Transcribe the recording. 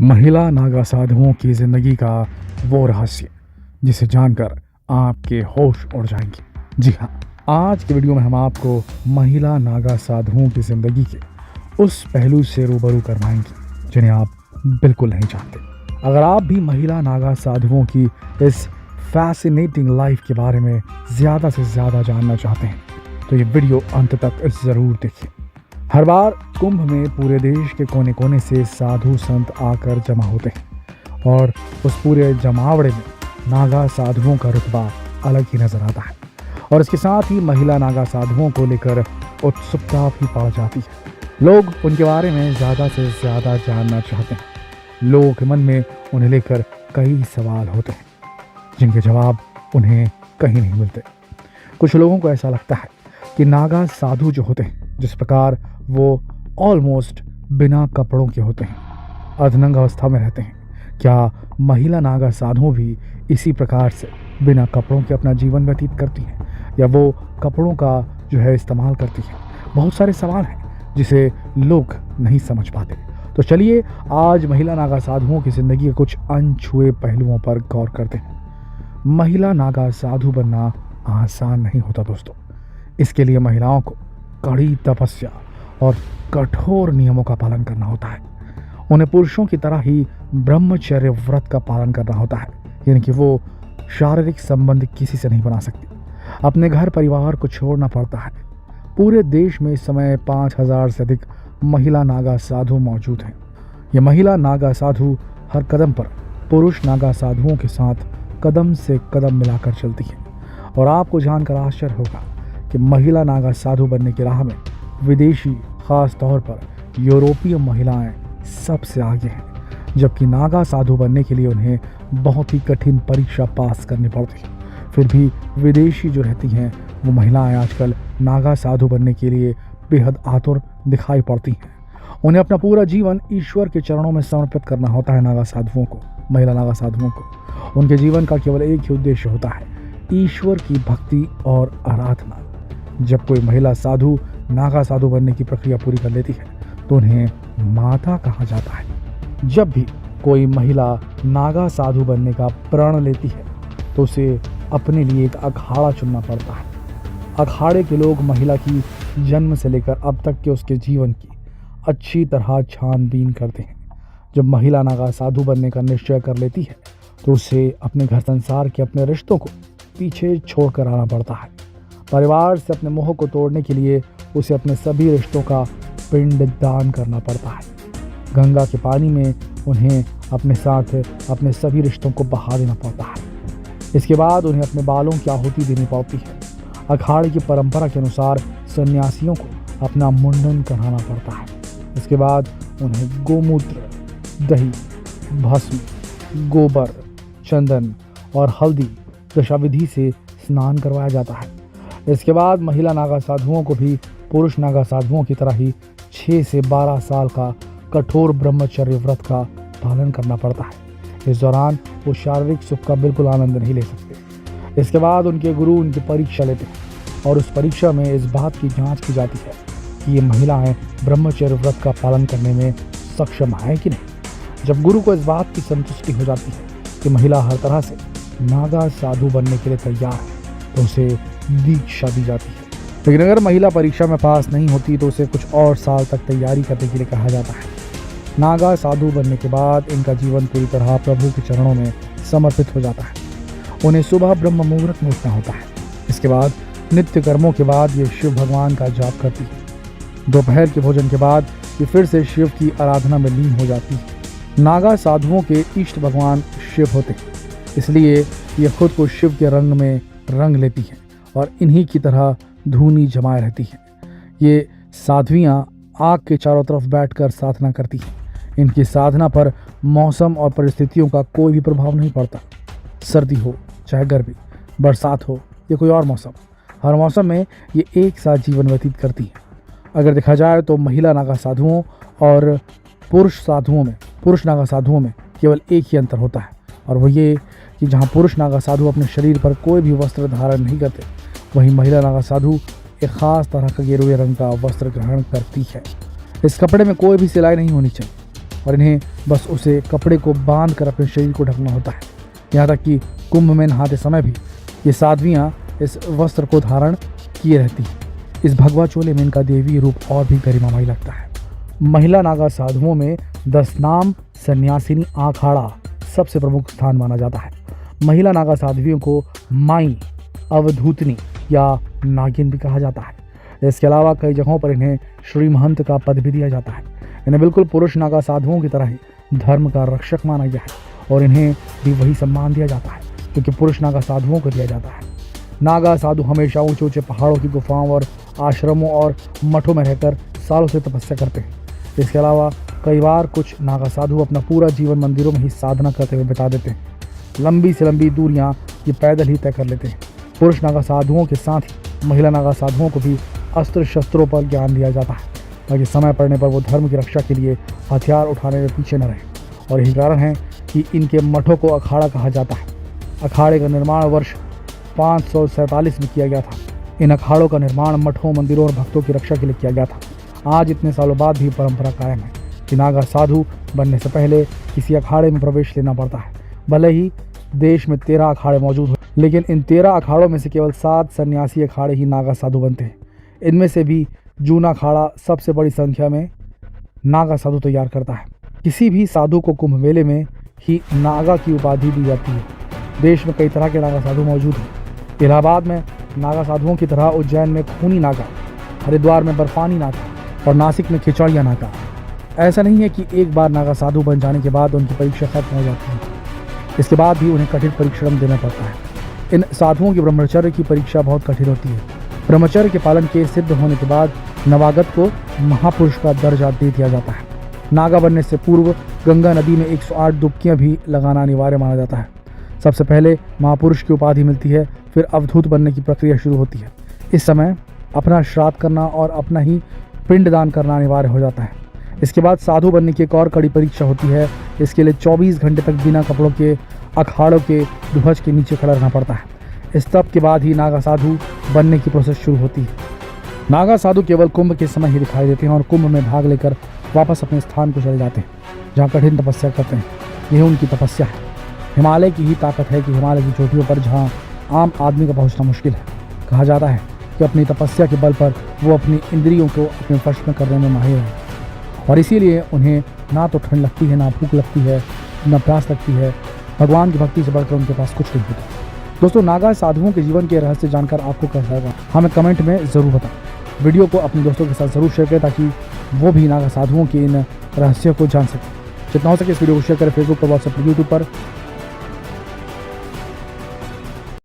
महिला नागा साधुओं की ज़िंदगी का वो रहस्य जिसे जानकर आपके होश उड़ जाएंगे। जी हाँ, आज की वीडियो में हम आपको महिला नागा साधुओं की ज़िंदगी के उस पहलू से रूबरू करवाएंगे जिन्हें आप बिल्कुल नहीं जानते। अगर आप भी महिला नागा साधुओं की इस फैसिनेटिंग लाइफ के बारे में ज़्यादा से ज़्यादा जानना चाहते हैं तो ये वीडियो अंत तक ज़रूर देखिए। हर बार कुंभ में पूरे देश के कोने कोने से साधु संत आकर जमा होते हैं और उस पूरे जमावड़े में नागा साधुओं का रुतबा अलग ही नजर आता है और इसके साथ ही महिला नागा साधुओं को लेकर उत्सुकता भी बढ़ जाती है। लोग उनके बारे में ज़्यादा से ज़्यादा जानना चाहते हैं। लोगों के मन में उन्हें लेकर कई सवाल होते हैं जिनके जवाब उन्हें कहीं नहीं मिलते। कुछ लोगों को ऐसा लगता है कि नागा साधु जो होते हैं, जिस प्रकार वो ऑलमोस्ट बिना कपड़ों के होते हैं, अर्धनंग अवस्था में रहते हैं, क्या महिला नागा साधु भी इसी प्रकार से बिना कपड़ों के अपना जीवन व्यतीत करती हैं या वो कपड़ों का जो है इस्तेमाल करती हैं? बहुत सारे सवाल हैं जिसे लोग नहीं समझ पाते। तो चलिए आज महिला नागा साधुओं की ज़िंदगी के कुछ अनछुए पहलुओं पर गौर करते हैं। महिला नागा साधु बनना आसान नहीं होता दोस्तों। इसके लिए महिलाओं को कड़ी तपस्या और कठोर नियमों का पालन करना होता है। उन्हें पुरुषों की तरह ही ब्रह्मचर्य व्रत का पालन करना होता है, यानी कि वो शारीरिक संबंध किसी से नहीं बना सकती। अपने घर परिवार को छोड़ना पड़ता है। पूरे देश में इस समय 5000 से अधिक महिला नागा साधु मौजूद हैं। ये महिला नागा साधु हर कदम पर पुरुष नागा साधुओं के साथ कदम से कदम मिलाकर चलती है और आपको जानकर आश्चर्य होगा कि महिला नागा साधु बनने की राह में विदेशी, खास तौर पर यूरोपीय महिलाएं सबसे आगे हैं, जबकि नागा साधु बनने के लिए उन्हें बहुत ही कठिन परीक्षा पास करनी पड़ती है। फिर भी विदेशी जो रहती हैं वो महिलाएं आजकल नागा साधु बनने के लिए बेहद आतुर दिखाई पड़ती हैं। उन्हें अपना पूरा जीवन ईश्वर के चरणों में समर्पित करना होता है। नागा साधुओं को, महिला नागा साधुओं को उनके जीवन का केवल एक ही उद्देश्य होता है, ईश्वर की भक्ति और आराधना। जब कोई महिला साधु नागा साधु बनने की प्रक्रिया पूरी कर लेती है तो उन्हें माता कहा जाता है। जब भी कोई महिला नागा साधु बनने का प्रण लेती है तो उसे अपने लिए एक अखाड़ा चुनना पड़ता है। अखाड़े के लोग महिला की जन्म से लेकर अब तक के उसके जीवन की अच्छी तरह छानबीन करते हैं। जब महिला नागा साधु बनने का निश्चय कर लेती है तो उसे अपने घर संसार के अपने रिश्तों को पीछे छोड़कर आना पड़ता है। परिवार से अपने मोह को तोड़ने के लिए उसे अपने सभी रिश्तों का पिंड दान करना पड़ता है। गंगा के पानी में उन्हें अपने साथ अपने सभी रिश्तों को बहा देना पड़ता है। इसके बाद उन्हें अपने बालों की आहुति देनी पड़ती है। अखाड़े की परंपरा के अनुसार सन्यासियों को अपना मुंडन कराना पड़ता है। इसके बाद उन्हें गोमूत्र, दही, भस्म, गोबर, चंदन और हल्दी दशाविधि से स्नान करवाया जाता है। इसके बाद महिला नागा साधुओं को भी पुरुष नागा साधुओं की तरह ही 6 से 12 साल का कठोर ब्रह्मचर्य व्रत का पालन करना पड़ता है। इस दौरान वो शारीरिक सुख का बिल्कुल आनंद नहीं ले सकते। इसके बाद उनके गुरु उनकी परीक्षा लेते हैं और उस परीक्षा में इस बात की जांच की जाती है कि ये महिलाएं ब्रह्मचर्य व्रत का पालन करने में सक्षम हैं कि नहीं। जब गुरु को इस बात की संतुष्टि हो जाती है कि महिला हर तरह से नागा साधु बनने के लिए तैयार है तो उसे दीक्षा दी जाती है। लेकिन अगर महिला परीक्षा में पास नहीं होती तो उसे कुछ और साल तक तैयारी करने के लिए कहा जाता है। नागा साधु बनने के बाद इनका जीवन पूरी तरह प्रभु के चरणों में समर्पित हो जाता है। उन्हें सुबह ब्रह्म मुहूर्त में उठना होता है। इसके बाद नित्य कर्मों के बाद ये शिव भगवान का जाप करती है। दोपहर के भोजन के बाद ये फिर से शिव की आराधना में लीन हो जाती है। नागा साधुओं के इष्ट भगवान शिव होते हैं, इसलिए ये खुद को शिव के रंग में रंग लेती हैं और इन्हीं की तरह धूनी जमाए रहती हैं। ये साध्वियाँ आग के चारों तरफ बैठकर साधना करती हैं। इनकी साधना पर मौसम और परिस्थितियों का कोई भी प्रभाव नहीं पड़ता। सर्दी हो चाहे गर्मी, बरसात हो या कोई और मौसम, हर मौसम में ये एक साथ जीवन व्यतीत करती हैं। अगर देखा जाए तो महिला नागा साधुओं और पुरुष नागा साधुओं में केवल एक ही अंतर होता है और वो ये कि जहाँ पुरुष नागा साधु अपने शरीर पर कोई भी वस्त्र धारण नहीं करते, वहीं महिला नागा साधु एक खास तरह का गेरुए रंग का वस्त्र ग्रहण करती है। इस कपड़े में कोई भी सिलाई नहीं होनी चाहिए। और इन्हें बस उसे कपड़े को बांध कर अपने शरीर को ढकना होता है। यहाँ तक कि कुंभ में नहाते समय भी ये साध्वियाँ इस वस्त्र को धारण किए रहती हैं। इस भगवा चोले में इनका देवी रूप और भी गरिमामयी लगता है। महिला नागा साधुओं में दशनाम सन्यासिनी आखाड़ा सबसे प्रमुख स्थान माना जाता है। महिला नागा साध्वियों को माई, अवधूतनी या नागिन भी कहा जाता है। इसके अलावा कई जगहों पर इन्हें श्री महंत का पद भी दिया जाता है। इन्हें बिल्कुल पुरुष नागा साधुओं की तरह ही धर्म का रक्षक माना गया है और इन्हें भी वही सम्मान दिया जाता है क्योंकि पुरुष नागा साधुओं को दिया जाता है। नागा साधु हमेशा ऊंचे ऊंचे पहाड़ों की गुफाओं और आश्रमों और मठों में रहकर सालों से तपस्या करते हैं। इसके अलावा कई बार कुछ नागा साधु अपना पूरा जीवन मंदिरों में ही साधना करते हुए बिता देते हैं। लंबी से लंबी दूरियां ये पैदल ही तय कर लेते हैं। पुरुष नागा साधुओं के साथ ही महिला नागा साधुओं को भी अस्त्र शस्त्रों पर ज्ञान दिया जाता है ताकि समय पड़ने पर वो धर्म की रक्षा के लिए हथियार उठाने में पीछे न रहे। और यही कारण है कि इनके मठों को अखाड़ा कहा जाता है। अखाड़े का निर्माण वर्ष 547 में किया गया था। इन अखाड़ों का निर्माण मठों, मंदिरों और भक्तों की रक्षा के लिए किया गया था। आज इतने सालों बाद भी परंपरा कायम है कि नागा साधु बनने से पहले किसी अखाड़े में प्रवेश लेना पड़ता है। भले ही देश में 13 अखाड़े मौजूद हो, लेकिन इन 13 अखाड़ों में से केवल 7 सन्यासी अखाड़े ही नागा साधु बनते हैं। इनमें से भी जूना अखाड़ा सबसे बड़ी संख्या में नागा साधु तैयार करता है। किसी भी साधु को कुंभ मेले में ही नागा की उपाधि दी जाती है। देश में कई तरह के नागा साधु मौजूद हैं। इलाहाबाद में नागा साधुओं की तरह उज्जैन में खूनी नागा, हरिद्वार में बर्फानी नागा और नासिक में खिचड़िया नागा। ऐसा नहीं है कि एक बार नागा साधु बन जाने के बाद उनकी परीक्षा खत्म हो जाती है। इसके बाद भी उन्हें कठिन परिश्रम देना पड़ता है। इन साधुओं की ब्रह्मचर्य की परीक्षा बहुत कठिन होती है। ब्रह्मचर्य के पालन के सिद्ध होने के बाद नवागत को महापुरुष का दर्जा दे दिया जाता है। नागा बनने से पूर्व गंगा नदी में 108 डुबकियां भी लगाना अनिवार्य माना जाता है। सबसे पहले महापुरुष की उपाधि मिलती है, फिर अवधूत बनने की प्रक्रिया शुरू होती है। इस समय अपना श्राद्ध करना और अपना ही पिंडदान करना अनिवार्य हो जाता है। इसके बाद साधु बनने की एक और कड़ी परीक्षा होती है। इसके लिए 24 घंटे तक बिना कपड़ों के अखाड़ों के ध्वज के नीचे खड़ा रहना पड़ता है। इस तप के बाद ही नागा साधु बनने की प्रोसेस शुरू होती है। नागा साधु केवल कुंभ के समय ही दिखाई देते हैं और कुंभ में भाग लेकर वापस अपने स्थान को चले जाते हैं जहाँ कठिन तपस्या करते हैं। यह उनकी तपस्या है। हिमालय की ही ताकत है कि हिमालय की चोटियों पर जहाँ आम आदमी का पहुँचना मुश्किल है। कहा जाता है कि अपनी तपस्या के बल पर वो अपनी इंद्रियों को अपने वश में करने में माहिर है और इसीलिए उन्हें ना तो ठंड लगती है, ना भूख लगती है, ना प्यास लगती है। भगवान की भक्ति से बढ़कर उनके पास कुछ नहीं होता। दोस्तों, नागा साधुओं के जीवन के रहस्य जानकर आपको कैसा लगा हमें कमेंट में ज़रूर बताएं। वीडियो को अपने दोस्तों के साथ ज़रूर शेयर करें ताकि वो भी नागा साधुओं के इन रहस्यों को जान सकें। जितना हो सके इस वीडियो को शेयर करें फेसबुक पर, व्हाट्सएप पर, यूट्यूब पर